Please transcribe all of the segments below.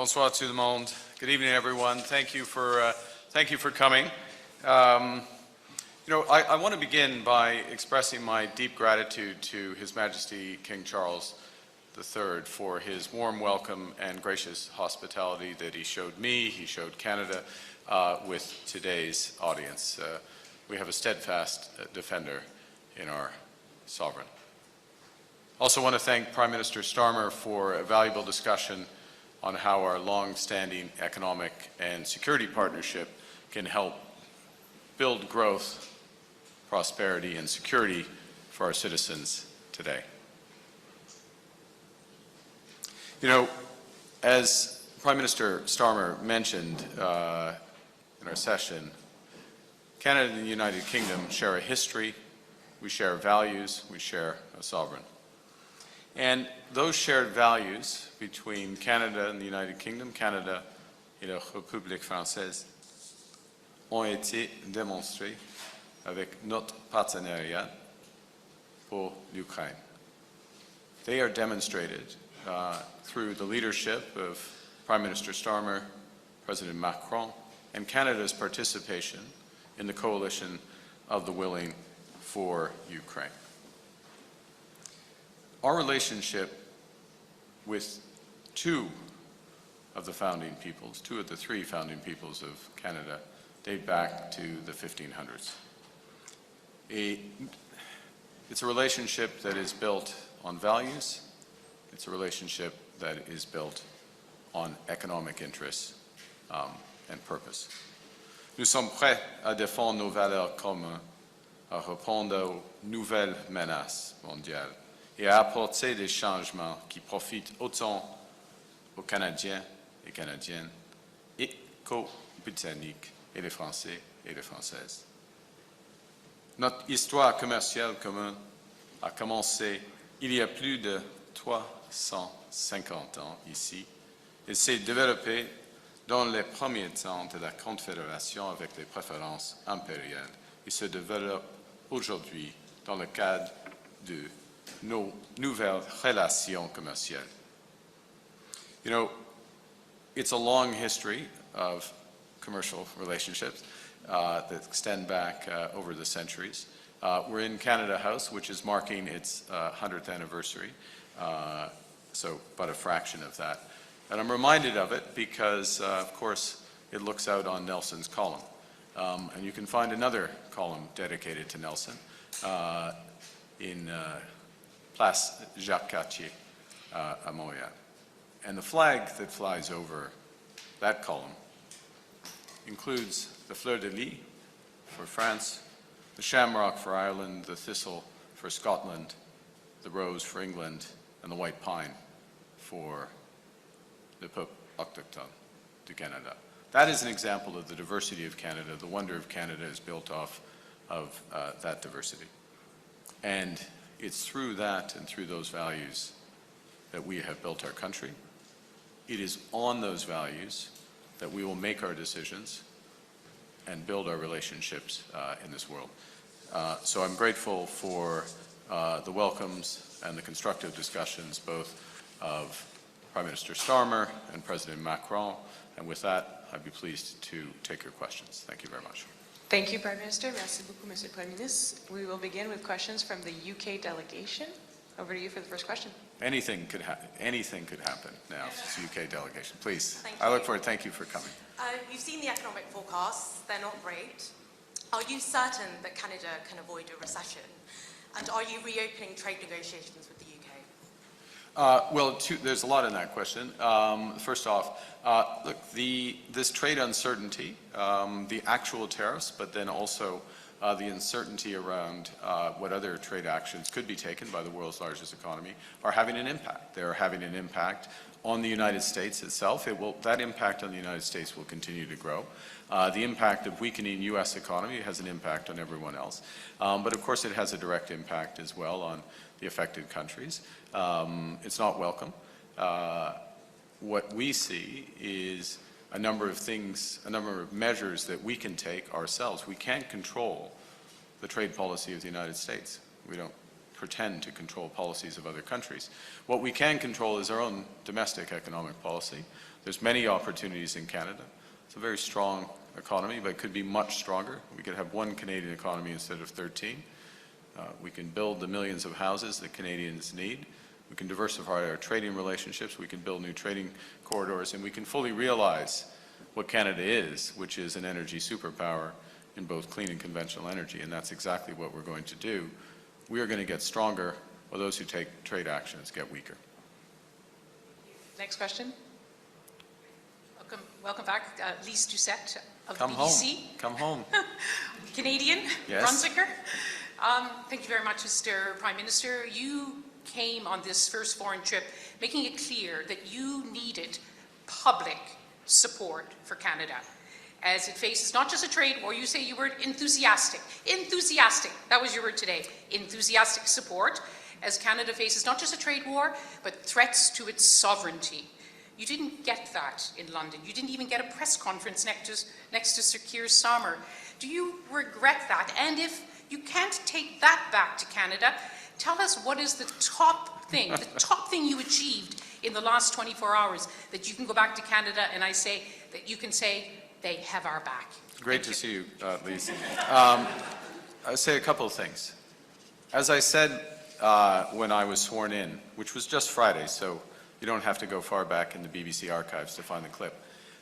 Bonsoir tout le monde. Good evening, everyone. Thank you for coming. I want to begin by expressing my deep gratitude to His Majesty King Charles III for his warm welcome and gracious hospitality that he showed me, he showed Canada with today's audience. We have a steadfast defender in our sovereign. Also want to thank Prime Minister Starmer for a valuable discussion on how our long-standing economic and security partnership can help build growth, prosperity, and security for our citizens today. As Prime Minister Starmer mentioned in our session, Canada and the United Kingdom share a history, we share values, we share a sovereign. And those shared values between Canada and the United Kingdom, Canada et la République française, ont été démontrés avec notre partenariat pour l'Ukraine. They are demonstrated through the leadership of Prime Minister Starmer, President Macron, and Canada's participation in the coalition of the willing for Ukraine. Our relationship with two of the founding peoples, two of the three founding peoples of Canada, date back to the 1500s. It's a relationship that is built on values. It's a relationship that is built on economic interests and purpose. Nous sommes prêts à défendre nos valeurs communes, à répondre aux nouvelles menaces mondiales et à apporter des changements qui profitent autant aux Canadiens et Canadiennes et qu'aux Britanniques et les Français et les Françaises. Notre histoire commerciale commune a commencé il y a plus de 350 ans ici et s'est développée dans les premiers temps de la Confédération avec les préférences impériales et se développe aujourd'hui dans le cadre de nos nouvelles relations commerciales. It's a long history of commercial relationships that extend back over the centuries. We're in Canada House, which is marking its 100th anniversary, so but a fraction of that. And I'm reminded of it because, of course, it looks out on Nelson's column. And you can find another column dedicated to Nelson in Place Jacques-Cartier à Montréal. And the flag that flies over that column includes the fleur-de-lis for France, the shamrock for Ireland, the thistle for Scotland, the rose for England, and the white pine for le peuple autochtone du Canada. That is an example of the diversity of Canada. The wonder of Canada is built off of that diversity. And it's through that and through those values that we have built our country. It is on those values that we will make our decisions and build our relationships in this world. So I'm grateful for the welcomes and the constructive discussions both of Prime Minister Starmer and President Macron. And with that, I'd be pleased to take your questions. Thank you very much. Thank you, Prime Minister. Merci beaucoup, Monsieur le Premier Ministre. We will begin with questions from the UK delegation. Over to you for the first question. Anything could happen. Anything could happen now. It's the UK delegation. Please. Thank I look you. forward. Thank you for coming. You've seen the economic forecasts. They're not great. Are you certain that Canada can avoid a recession? And are you reopening trade negotiations with the UK? Well, there's a lot in that question. First off, look, this trade uncertainty, the actual tariffs, but then also the uncertainty around what other trade actions could be taken by the world's largest economy are having an impact. They're having an impact on the United States itself. That impact on the United States will continue to grow. The impact of weakening U.S. economy has an impact on everyone else. But of course it has a direct impact as well on the affected countries. It's not welcome. What we see is a number of things, a number of measures that we can take ourselves. We can't control the trade policy of the United States. We don't pretend to control policies of other countries. What we can control is our own domestic economic policy. There's many opportunities in Canada. It's a very strong economy, but it could be much stronger. We could have one Canadian economy instead of 13. We can build the millions of houses that Canadians need. We can diversify our trading relationships. We can build new trading corridors, and we can fully realize what Canada is, which is an energy superpower in both clean and conventional energy, and that's exactly what we're going to do. We are going to get stronger, while those who take trade actions get weaker. Next question. Welcome back, Lise Doucette of Come the home. BBC. Come home. Canadian, Yes. Brunswicker. Thank you very much, Mr. Prime Minister. You came on this first foreign trip making it clear that you needed public support for Canada as it faces not just a trade war, you say you were enthusiastic. Enthusiastic, that was your word today. Enthusiastic support as Canada faces not just a trade war, but threats to its sovereignty. You didn't get that in London. You didn't even get a press conference next to Sir Keir Starmer. Do you regret that? And if you can't take that back to Canada, tell us what is the top thing you achieved in the last 24 hours that you can go back to Canada and that you can say, they have our back. Great to see you, Lise. I'll say a couple of things. As I said when I was sworn in, which was just Friday, so you don't have to go far back in the BBC archives to find the clip.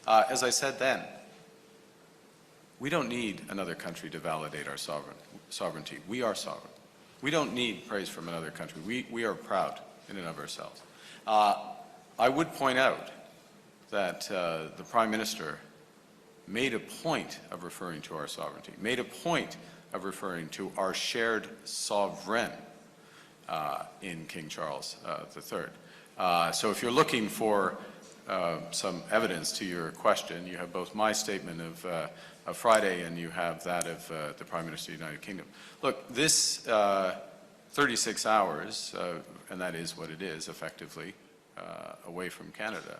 As I said then, we don't need another country to validate our sovereignty. We are sovereign. We don't need praise from another country. We are proud in and of ourselves. I would point out that the Prime Minister made a point of referring to our sovereignty, made a point of referring to our shared sovereign in King Charles III. So if you're looking for some evidence to your question, you have both my statement of Friday and you have that of the Prime Minister of the United Kingdom. Look, this 36 hours, and that is what it is effectively, away from Canada,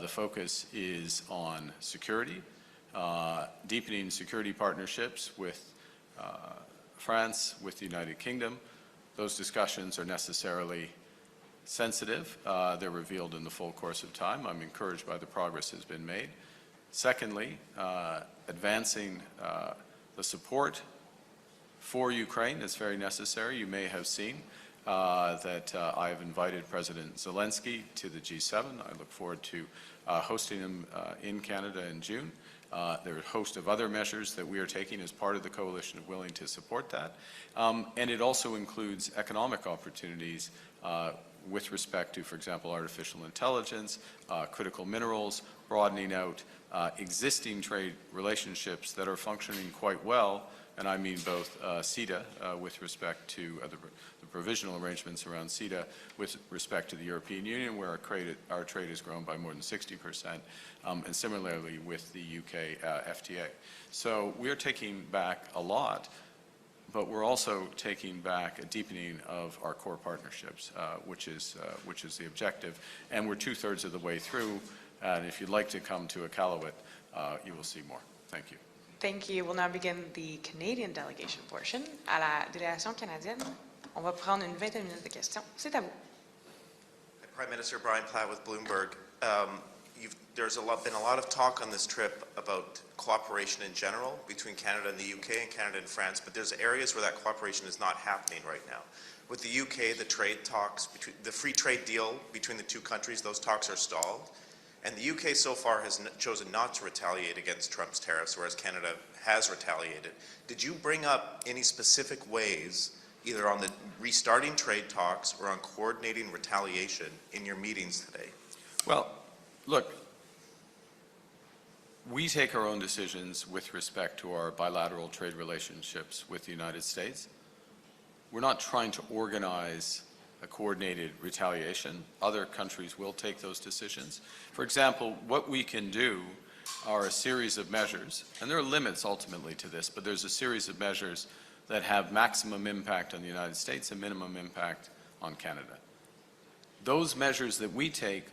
the focus is on security, deepening security partnerships with France, with the United Kingdom. Those discussions are necessarily sensitive. They're revealed in the full course of time. I'm encouraged by the progress that's been made. Secondly, advancing the support for Ukraine is very necessary. You may have seen that I have invited President Zelensky to the G7. I look forward to hosting him in Canada in June. There are a host of other measures that we are taking as part of the coalition willing to support that. And it also includes economic opportunities with respect to, for example, artificial intelligence, critical minerals, broadening out existing trade relationships that are functioning quite well, and I mean both CETA with respect to the provisional arrangements around CETA with respect to the European Union, where our trade has grown by more than 60%, and similarly with the UK FTA. So we're taking back a lot, but we're also taking back a deepening of our core partnerships, which is the objective. And we're 2/3 of the way through, and if you'd like to come to Iqaluit, you will see more. Thank you. Thank you. We'll now begin the Canadian delegation portion. À la délégation canadienne, on va prendre une vingtaine de minutes de questions. C'est à vous. Prime Minister Brian Platt with Bloomberg. There's been a lot of talk on this trip about cooperation in general between Canada and the UK and Canada and France, but there's areas where that cooperation is not happening right now. With the UK, the trade talks, the free trade deal between the two countries, those talks are stalled. And the UK so far has chosen not to retaliate against Trump's tariffs, whereas Canada has retaliated. Did you bring up any specific ways, either on the restarting trade talks or on coordinating retaliation in your meetings today? Well, look, we take our own decisions with respect to our bilateral trade relationships with the United States. We're not trying to organize a coordinated retaliation. Other countries will take those decisions. For example, what we can do are a series of measures, and there are limits ultimately to this, but there's a series of measures that have maximum impact on the United States and minimum impact on Canada. Those measures that we take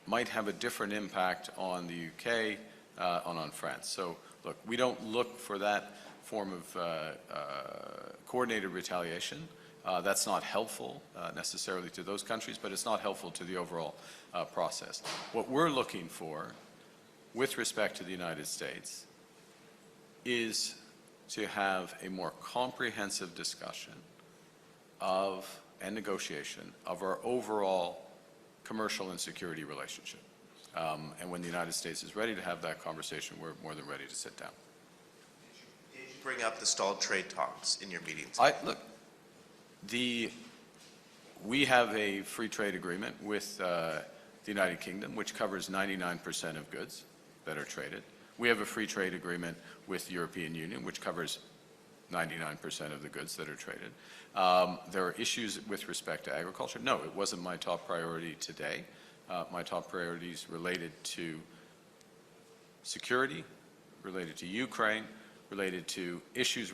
might have a different impact on the UK and on France. So look, we don't look for that form of coordinated retaliation. That's not helpful necessarily to those countries, but it's not helpful to the overall process. What we're looking for with respect to the United States is to have a more comprehensive discussion and negotiation of our overall commercial and security relationship. And when the United States is ready to have that conversation, we're more than ready to sit down. Did you bring up the stalled trade talks in your meetings? Look, we have a free trade agreement with the United Kingdom, which covers 99% of goods that are traded. We have a free trade agreement with the European Union, which covers 99% of the goods that are traded. There are issues with respect to agriculture. No, it wasn't my top priority today. My top priorities related to security, related to Ukraine, related to issues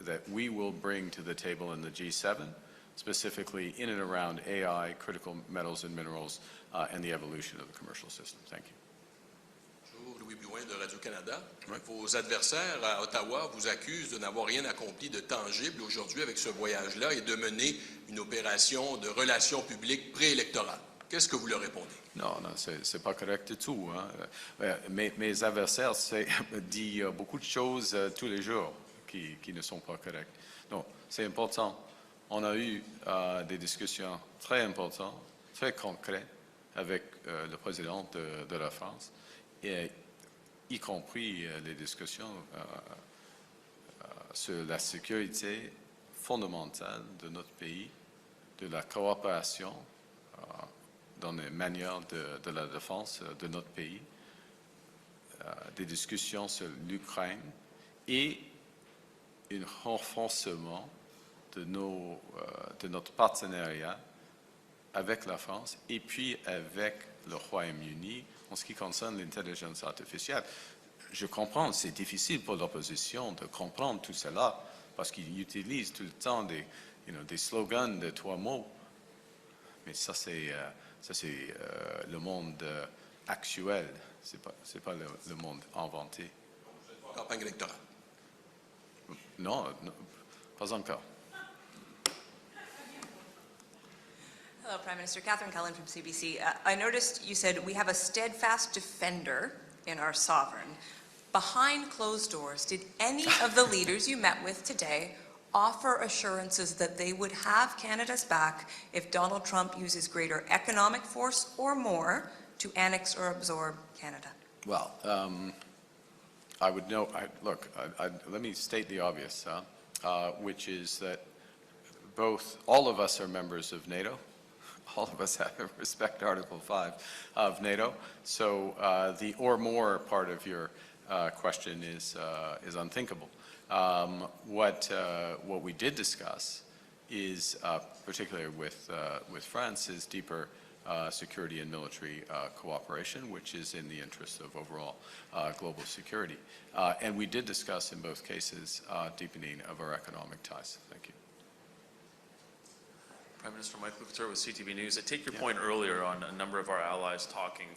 that we will bring to the table in the G7, specifically in and around AI, critical metals and minerals, and the evolution of the commercial system. Thank you. Louis Blouin de Radio-Canada. Vos adversaires à Ottawa vous accusent de n'avoir rien accompli de tangible aujourd'hui avec ce voyage-là et de mener une opération de relations publiques préélectorale. Qu'est-ce que vous leur répondez? Non, c'est pas correct du tout. Hein. Mes adversaires disent beaucoup de choses tous les jours qui ne sont pas correctes. Non, c'est important. On a eu des discussions très importantes, très concrètes avec le président de la France, et y compris les discussions sur la sécurité fondamentale de notre pays, de la coopération dans les manières de la défense de notre pays, des discussions sur l'Ukraine et un renforcement de notre partenariat avec la France et puis avec le Royaume-Uni en ce qui concerne l'intelligence artificielle. Je comprends, c'est difficile pour l'opposition de comprendre tout cela parce qu'ils utilisent tout le temps des slogans de 3 mots. Mais ça, c'est le monde actuel, c'est pas le monde inventé. Campagne électorale. Non, pas encore. Hello, Prime Minister. Catherine Cullen from CBC. I noticed you said we have a steadfast defender in our sovereign. Behind closed doors, did any of the leaders you met with today offer assurances that they would have Canada's back if Donald Trump uses greater economic force or more to annex or absorb Canada? Well, I would know, let me state the obvious, which is that all of us are members of NATO. All of us have to respect Article 5 of NATO. So the or more part of your question is unthinkable. What we did discuss is, particularly with France, is deeper security and military cooperation, which is in the interest of overall global security. And we did discuss in both cases deepening of our economic ties. Thank you. Prime Minister Mike Lukather with CTV News. I take your point earlier on a number of our allies talking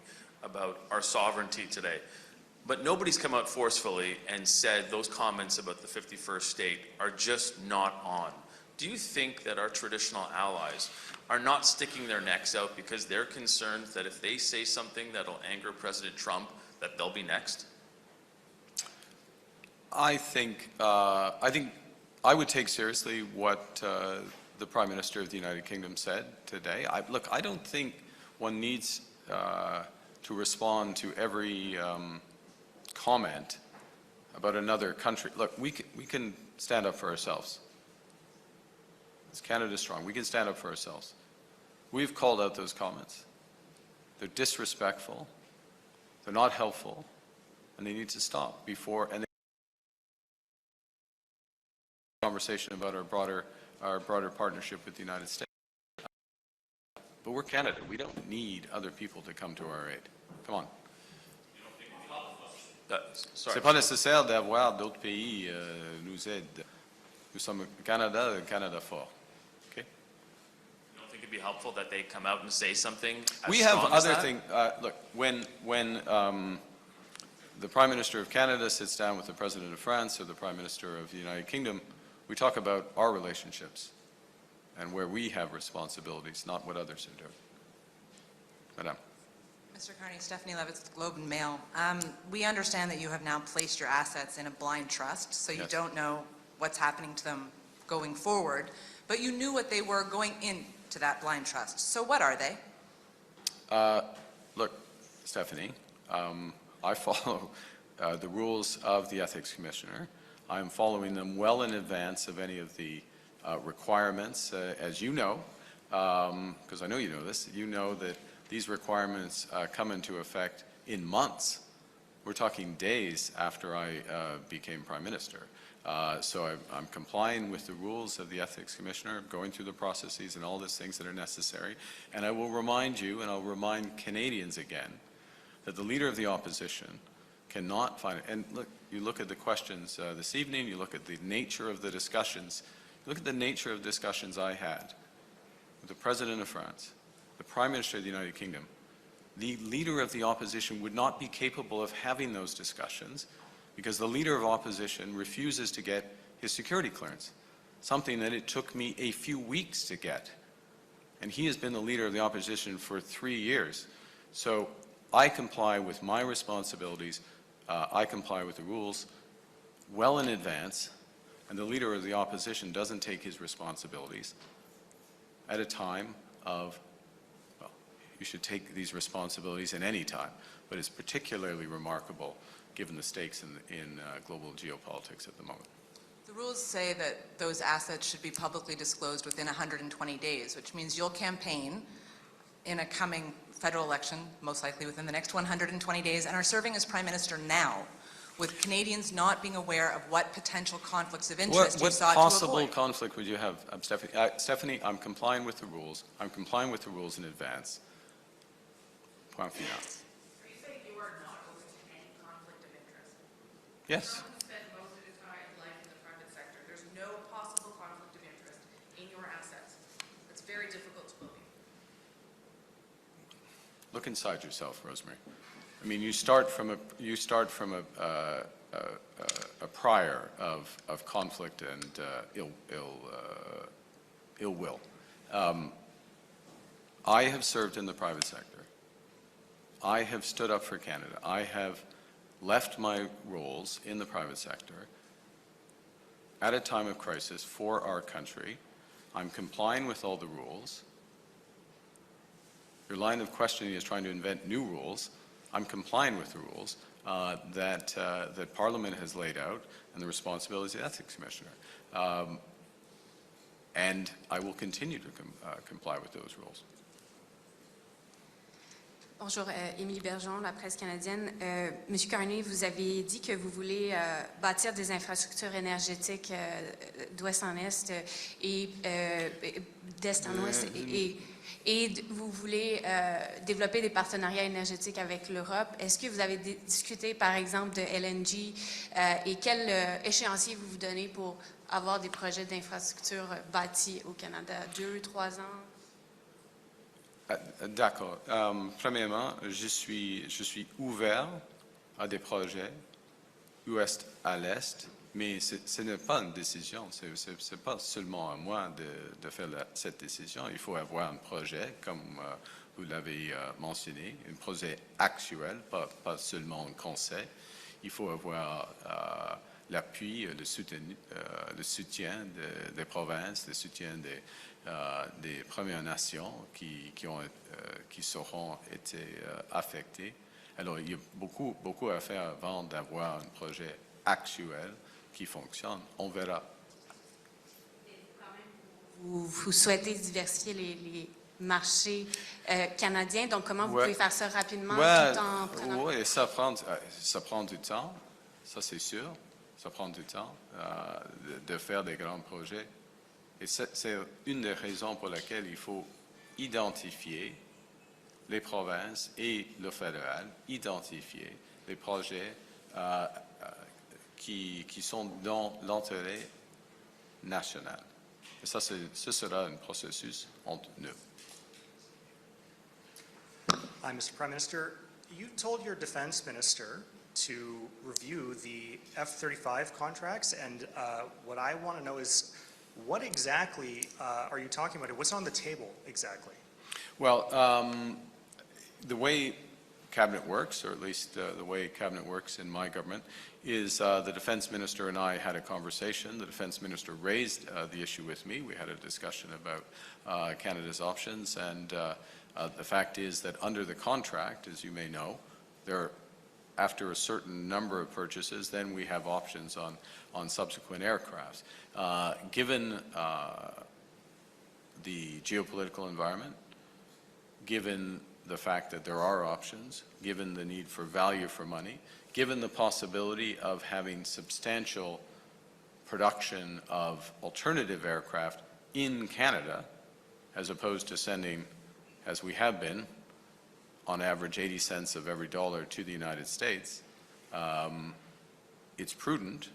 about our sovereignty today. But nobody's come out forcefully and said those comments about the 51st state are just not on. Do you think that our traditional allies are not sticking their necks out because they're concerned that if they say something that'll anger President Trump, that they'll be next? I think I would take seriously what the Prime Minister of the United Kingdom said today. Look, I don't think one needs to respond to every comment about another country. Look, we can stand up for ourselves. It's Canada strong. We can stand up for ourselves. We've called out those comments. They're disrespectful. They're not helpful, and they need to stop before and conversation about our broader partnership with the United States. But we're Canada. We don't need other people to come to our aid. Come on. C'est pas nécessaire d'avoir d'autres pays nous aident. Nous sommes Canada, un Canada fort. Okay? You don't think it'd be helpful that they come out and say something as We have strong as other that? things. Look, when the Prime Minister of Canada sits down with the President of France or the Prime Minister of the United Kingdom, we talk about our relationships. and where we have responsibilities, not what others are doing. Madame. Mr. Carney, Stephanie Levitz, the Globe and Mail. We understand that you have now placed your assets in a blind trust, so you Yes. don't know what's happening to them going forward, but you knew what they were going into that blind trust. So what are they? Look, Stephanie, I follow the rules of the Ethics Commissioner. I'm following them well in advance of any of the requirements, as you know, because I know you know this. You know that these requirements come into effect in months. We're talking days after I became Prime Minister. So I'm complying with the rules of the Ethics Commissioner, going through the processes and all these things that are necessary. And I will remind you, and I'll remind Canadians again, that the Leader of the Opposition cannot find it. And look, you look at the questions this evening, you look at the nature of the discussions, look at the nature of discussions I had with the President of France, the Prime Minister of the United Kingdom. The Leader of the Opposition would not be capable of having those discussions because the Leader of Opposition refuses to get his security clearance, something that it took me a few weeks to get. And he has been the Leader of the Opposition for 3 years. So I comply with my responsibilities, I comply with the rules well in advance, and the Leader of the Opposition doesn't take his responsibilities at a time of, well, you should take these responsibilities at any time, but it's particularly remarkable given the stakes in global geopolitics at the moment. The rules say that those assets should be publicly disclosed within 120 days, which means you'll campaign in a coming federal election, most likely within the next 120 days, and are serving as Prime Minister now, with Canadians not being aware of what potential conflicts of interest you sought to avoid. What possible conflict would you have, Stephanie? Stephanie, I'm complying with the rules. I'm complying with the rules in advance. Point final. Are you saying you are not open to any conflict of interest? Yes. Someone spent most of his life in the private sector. There's no possible conflict of interest in your assets. It's very difficult to believe. Look inside yourself, Rosemary. I mean, you start from a prior of conflict and ill will. I have served in the private sector. I have stood up for Canada. I have left my roles in the private sector at a time of crisis for our country. I'm complying with all the rules. Your line of questioning is trying to invent new rules. I'm complying with the rules that Parliament has laid out and the responsibilities of the Ethics Commissioner. And I will continue to comply with those rules. Bonjour, Émilie Bergeron, la presse canadienne. Monsieur Carney, vous avez dit que vous voulez bâtir des infrastructures énergétiques d'ouest en est et d'est en ouest et vous voulez développer des partenariats énergétiques avec l'Europe. Est-ce que vous avez discuté, par exemple, de LNG et quel échéancier vous vous donnez pour avoir des projets d'infrastructures bâtis au Canada? 2, 3 ans? D'accord. Premièrement, je suis ouvert à des projets ouest à l'est, mais ce n'est pas une décision. Ce n'est pas seulement à moi de faire cette décision. Il faut avoir un projet, comme vous l'avez mentionné, un projet actuel, pas seulement un conseil. Il faut avoir l'appui, le soutien des provinces, le soutien des Premières Nations qui seront été affectées. Alors, il y a beaucoup à faire avant d'avoir un projet actuel qui fonctionne. On verra. Vous souhaitez diversifier les marchés canadiens, donc comment vous pouvez faire ça rapidement tout en prenant... Oui, ça prend du temps, ça c'est sûr. Ça prend du temps de faire des grands projets. Et c'est une des raisons pour laquelle il faut identifier les provinces et le fédéral, identifier les projets qui sont dans l'intérêt national. Et ça, ce sera un processus entre nous. Hi, Mr. Prime Minister. You told your defense minister to review the F-35 contracts, and what I want to know is, What exactly are you talking about? What's on the table exactly? Well, the way Cabinet works, or at least the way Cabinet works in my government, is the Defence Minister and I had a conversation. The Defence Minister raised the issue with me. We had a discussion about Canada's options, and the fact is that under the contract, as you may know, after a certain number of purchases, then we have options on subsequent aircrafts. Given the geopolitical environment, given the fact that there are options, given the need for value for money, given the possibility of having substantial production of alternative aircraft in Canada, as opposed to sending, as we have been, on average 80 cents of every dollar to the United States, it's prudent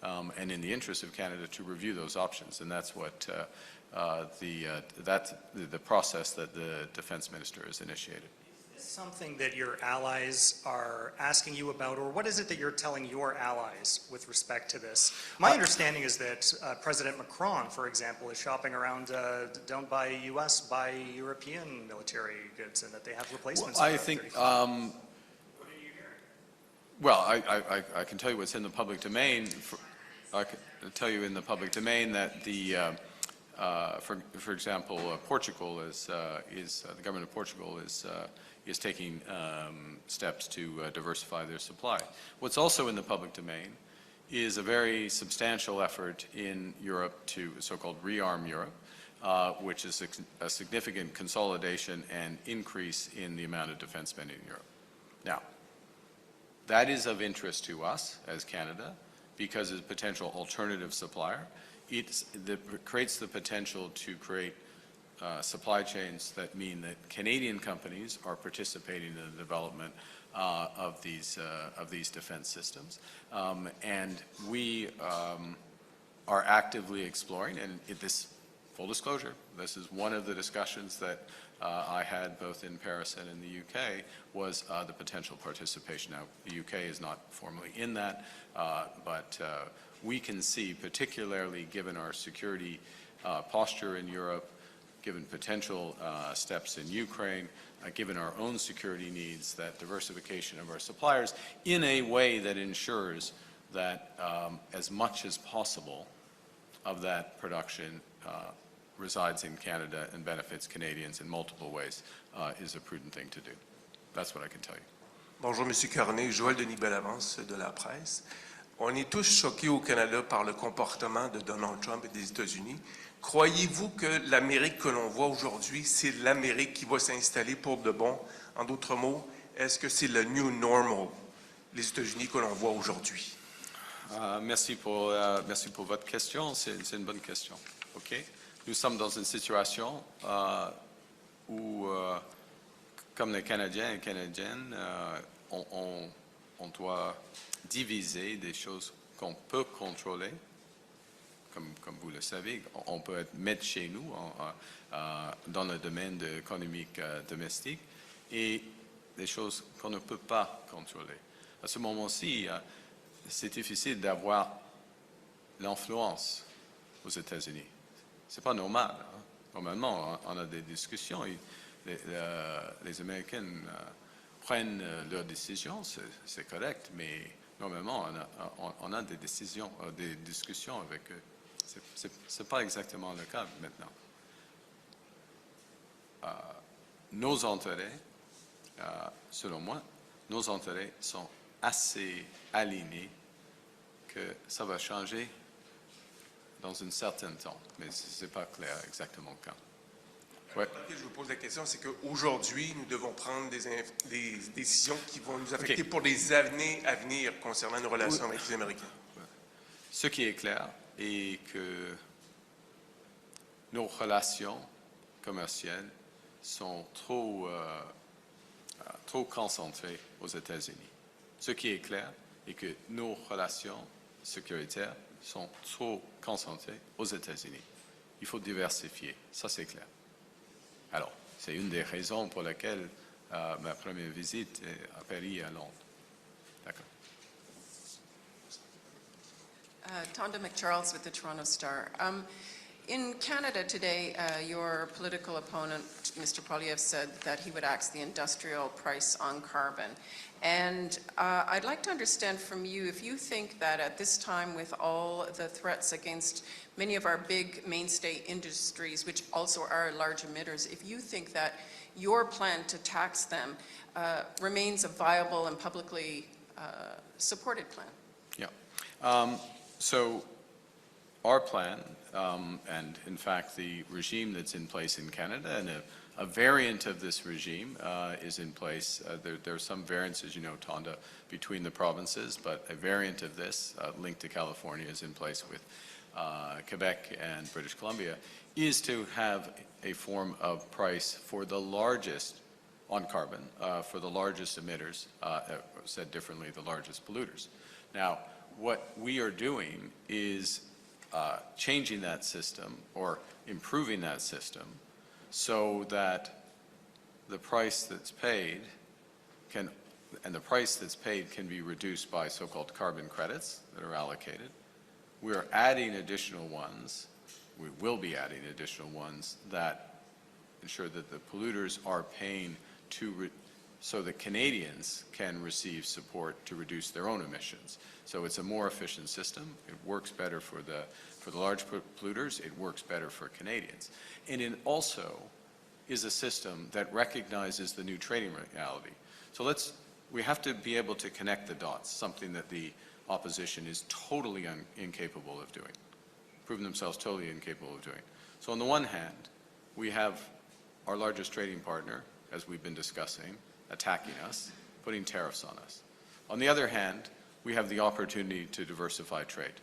and in the interest of Canada to review those options. And that's what that's the process that the Defence Minister has initiated. Is this something that your allies are asking you about, or what is it that you're telling your allies with respect to this? My understanding is that President Macron, for example, is shopping around, don't buy US, buy European military goods, and that they have replacements. Well, I think, what are you hearing? well, I can tell you what's in the public domain. I can tell you in the public domain that for example, Portugal the government of Portugal is taking steps to diversify their supply. What's also in the public domain is a very substantial effort in Europe to so-called rearm Europe, which is a significant consolidation and increase in the amount of defense spending in Europe. Now, that is of interest to us as Canada because as a potential alternative supplier. It creates the potential to create supply chains that mean that Canadian companies are participating in the development of these defense systems. And we are actively exploring, and this, full disclosure, this is one of the discussions that I had both in Paris and in the UK, was the potential participation. Now, the UK is not formally in that, but we can see, particularly given our security posture in Europe, given potential steps in Ukraine, given our own security needs, that diversification of our suppliers in a way that ensures that as much as possible of that production resides in Canada and benefits Canadians in multiple ways is a prudent thing to do. That's what I can tell you. Bonjour, Monsieur Carney. Joël Denis Bellavance de la presse. On est tous choqués au Canada par le comportement de Donald Trump et des États-Unis. Croyez-vous que l'Amérique que l'on voit aujourd'hui, c'est l'Amérique qui va s'installer pour de bon? En d'autres mots, est-ce que c'est le new normal, les États-Unis que l'on voit aujourd'hui? Merci pour votre question. C'est une bonne question. Okay? Nous sommes dans une situation où, comme les Canadiens et Canadiennes, on doit diviser des choses qu'on peut contrôler, comme vous le savez. On peut mettre chez nous dans le domaine économique domestique et des choses qu'on ne peut pas contrôler. À ce moment-ci, c'est difficile d'avoir l'influence aux États-Unis. C'est pas normal. Hein? Normalement, on a des discussions. Les Américains prennent leurs décisions, c'est correct, mais normalement, on a des discussions avec eux. C'est pas exactement le cas maintenant. Nos intérêts, selon moi, nos intérêts sont assez alignés que ça va changer dans un certain temps, mais ce n'est pas clair exactement quand. Ouais. Je vous pose la question, c'est qu'aujourd'hui, nous devons prendre des décisions qui vont nous affecter pour des années à venir concernant nos relations avec les Américains. Ce qui est clair est que nos relations commerciales sont trop concentrées aux États-Unis. Ce qui est clair est que nos relations sécuritaires sont trop concentrées aux États-Unis. Il faut diversifier, ça c'est clair. Alors, c'est une des raisons pour lesquelles ma première visite est à Paris et à Londres. D'accord. Tonda McCharles with the Toronto Star. In Canada today, your political opponent, Mr. Poilievre, said that he would axe the industrial price on carbon. And I'd like to understand from you if you think that at this time, with all the threats against many of our big mainstay industries, which also are large emitters, if you think that your plan to tax them remains a viable and publicly supported plan. Yeah. So our plan, and in fact the regime that's in place in Canada, and a variant of this regime is in place. There are some variances, you know, Tonda, between the provinces, but a variant of this linked to California is in place with Quebec and British Columbia, is to have a form of price for the largest, on carbon, for the largest emitters, said differently, the largest polluters. Now, what we are doing is changing that system or improving that system so that the price that's paid can be reduced by so-called carbon credits that are allocated. We are adding additional ones, we will be adding additional ones that ensure that the polluters are paying so that Canadians can receive support to reduce their own emissions. So it's a more efficient system. It works better for the large polluters. It works better for Canadians. And it also is a system that recognizes the new trading reality. So we have to be able to connect the dots, something that the opposition is totally incapable of doing, proven themselves totally incapable of doing. So on the one hand, we have our largest trading partner, as we've been discussing, attacking us, putting tariffs on us. On the other hand, we have the opportunity to diversify trade.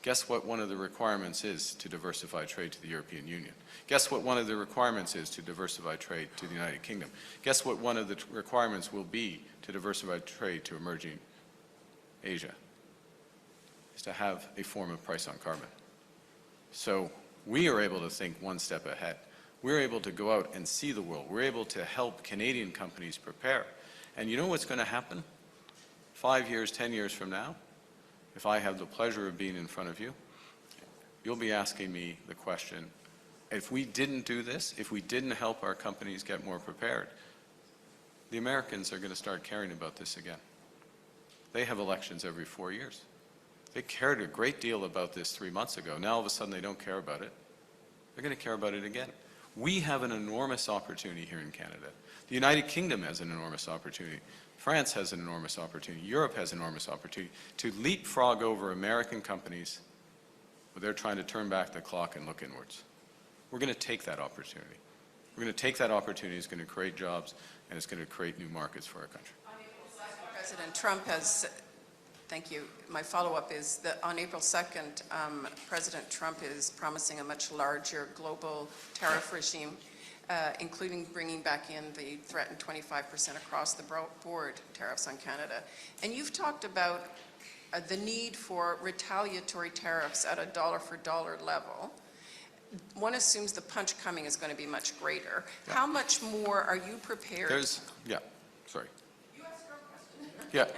Guess what one of the requirements is to diversify trade to the European Union? Guess what one of the requirements is to diversify trade to the United Kingdom? Guess what one of the requirements will be to diversify trade to emerging Asia? Is to have a form of price on carbon. So we are able to think one step ahead. We're able to go out and see the world. We're able to help Canadian companies prepare. And you know what's going to happen 5 years, 10 years from now? If I have the pleasure of being in front of you, you'll be asking me the question, if we didn't do this, if we didn't help our companies get more prepared, the Americans are going to start caring about this again. They have elections every 4 years. They cared a great deal about this 3 months ago. Now all of a sudden they don't care about it. They're going to care about it again. We have an enormous opportunity here in Canada. The United Kingdom has an enormous opportunity. France has an enormous opportunity. Europe has an enormous opportunity to leapfrog over American companies where they're trying to turn back the clock and look inwards. We're going to take that opportunity. We're going to take that opportunity. It's going to create jobs, and it's going to create new markets for our country. President Trump has, thank you. My follow-up is that on April 2nd, President Trump is promising a much larger global tariff regime, including bringing back in the threatened 25% across the board tariffs on Canada. And you've talked about the need for retaliatory tariffs at a dollar-for-dollar level. One assumes the punch coming is going to be much greater. Yeah. How much more are you prepared? Sorry. You asked her a question. Yeah.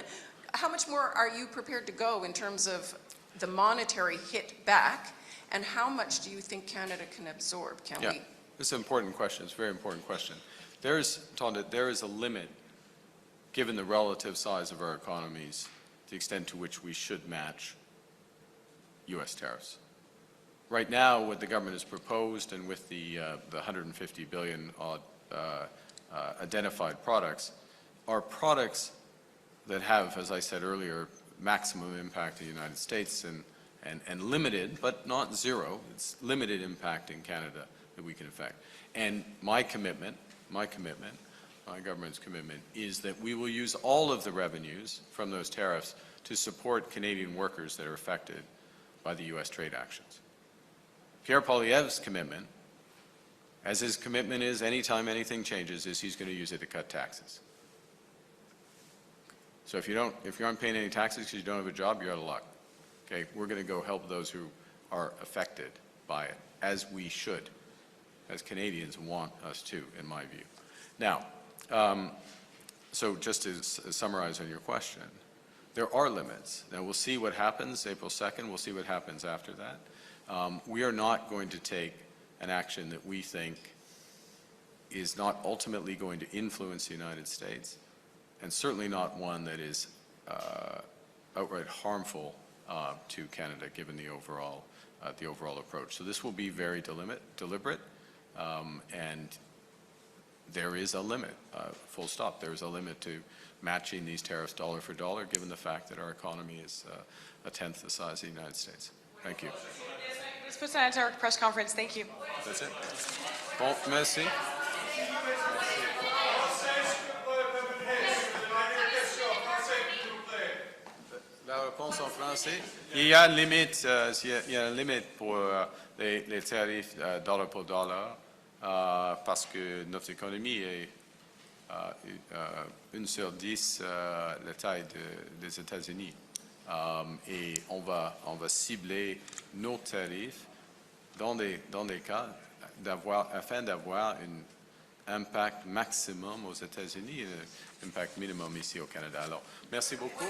How much more are you prepared to go in terms of the monetary hit back, and how much do you think Canada can absorb? Can we? It's an important question. It's a very important question. There is a limit, given the relative size of our economies, the extent to which we should match U.S. tariffs. Right now, what the government has proposed, and with the 150 billion odd identified products, are products that have, as I said earlier, maximum impact in the United States and limited, but not zero, it's limited impact in Canada that we can affect. And my government's commitment is that we will use all of the revenues from those tariffs to support Canadian workers that are affected by the U.S. trade actions. Pierre Poilievre's commitment, as his commitment is anytime anything changes, is he's going to use it to cut taxes. So if you aren't paying any taxes because you don't have a job, you're out of luck. Okay, we're going to go help those who are affected by it, as we should, as Canadians want us to, in my view. Now, so just to summarize on your question, there are limits. Now, we'll see what happens April 2nd. We'll see what happens after that. We are not going to take an action that we think is not ultimately going to influence the United States, and certainly not one that is outright harmful to Canada, given the overall approach. So this will be very deliberate, and there is a limit, full stop. There is a limit to matching these tariffs dollar for dollar, given the fact that our economy is a tenth the size of the United States. Thank you. This puts an end to our press conference. Thank you. That's it. Bon, merci. La réponse en français. Il y a une limite pour les tarifs dollar pour dollar parce que notre économie est 1 sur 10 la taille des États-Unis. Et on va cibler nos tarifs dans des cas afin d'avoir un impact maximum aux États-Unis et un impact minimum ici au Canada. Alors, merci beaucoup.